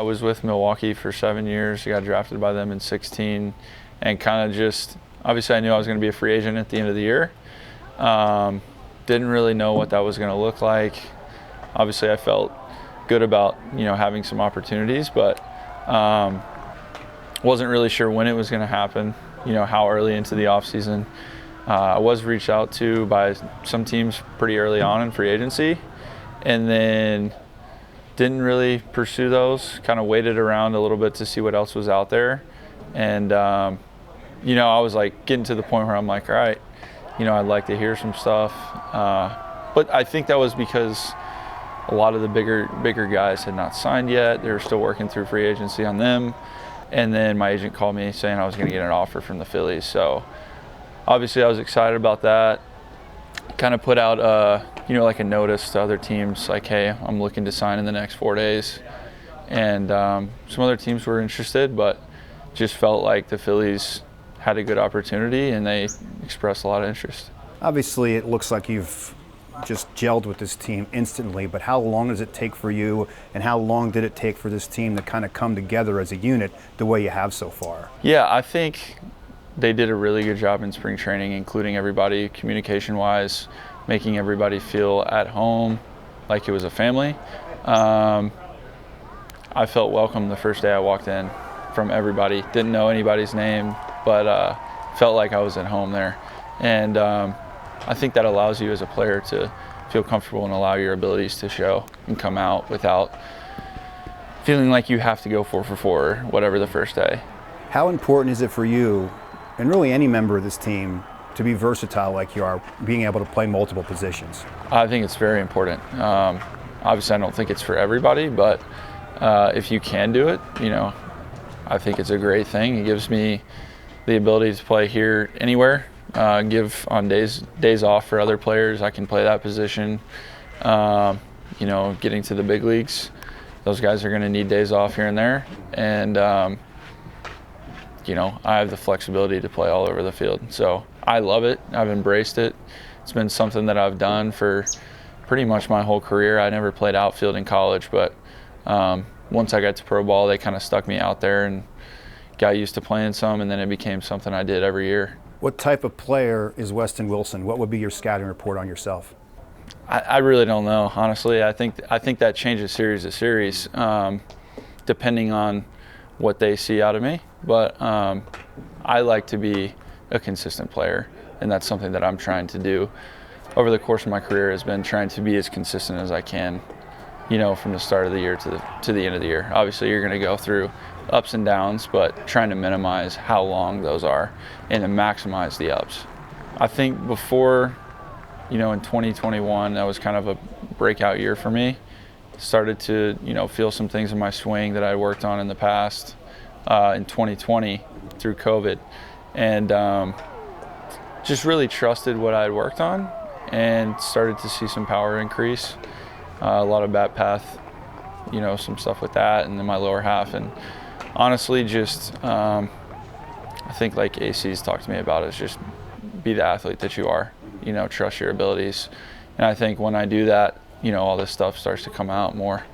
I was with Milwaukee for 7 years. I got drafted by them in 16, and kind of just, obviously I knew I was going to be a free agent at the end of the year. Didn't really know what that was going to look like. Obviously I felt good about, having some opportunities, but wasn't really sure when it was going to happen, how early into the offseason. I was reached out to by some teams pretty early on in free agency, and then didn't really pursue those, kind of waited around a little bit to see what else was out there. And, I was like getting to the point where I'm like, all right, I'd like to hear some stuff. But I think that was because a lot of the bigger guys had not signed yet. They were still working through free agency on them. And then my agent called me saying I was going to get an offer from the Phillies. So obviously I was excited about that. Kind of put out, like a notice to other teams, like, hey, I'm looking to sign in the next 4 days. And some other teams were interested, but just felt like the Phillies had a good opportunity and they expressed a lot of interest. Obviously, it looks like you've just gelled with this team instantly, but how long does it take for you, and how long did it take for this team to kind of come together as a unit the way you have so far? Yeah, I think they did a really good job in spring training, including everybody communication-wise, making everybody feel at home, like it was a family. I felt welcome the first day I walked in from everybody. Didn't know anybody's name, but felt like I was at home there. And I think that allows you as a player to feel comfortable and allow your abilities to show and come out without feeling like you have to go 4 for 4 or whatever the first day. How important is it for you, and really any member of this team, to be versatile like you are, being able to play multiple positions? I think it's very important. Obviously I don't think it's for everybody, but if you can do it, I think it's a great thing. It gives me the ability to play here anywhere. Give on days off for other players. I can play that position. Getting to the big leagues, those guys are going to need days off here and there. And, I have the flexibility to play all over the field. So I love it. I've embraced it. It's been something that I've done for pretty much my whole career. I never played outfield in college, but once I got to pro ball, they kind of stuck me out there and got used to playing some, and then it became something I did every year. What type of player is Weston Wilson? What would be your scouting report on yourself? I really don't know, honestly. I think that changes series to series, depending on what they see out of me. But I like to be a consistent player, and that's something that I'm trying to do over the course of my career, has been trying to be as consistent as I can, from the start of the year to the end of the year. Obviously, you're going to go through ups and downs, but trying to minimize how long those are and to maximize the ups. I think before, in 2021, that was kind of a breakout year for me. Started to, feel some things in my swing that I worked on in the past in 2020 through COVID, and just really trusted what I had worked on and started to see some power increase. A lot of bat path, some stuff with that, and then my lower half. And honestly, just I think like AC's talked to me about is just be the athlete that you are, trust your abilities. And I think when I do that, all this stuff starts to come out more.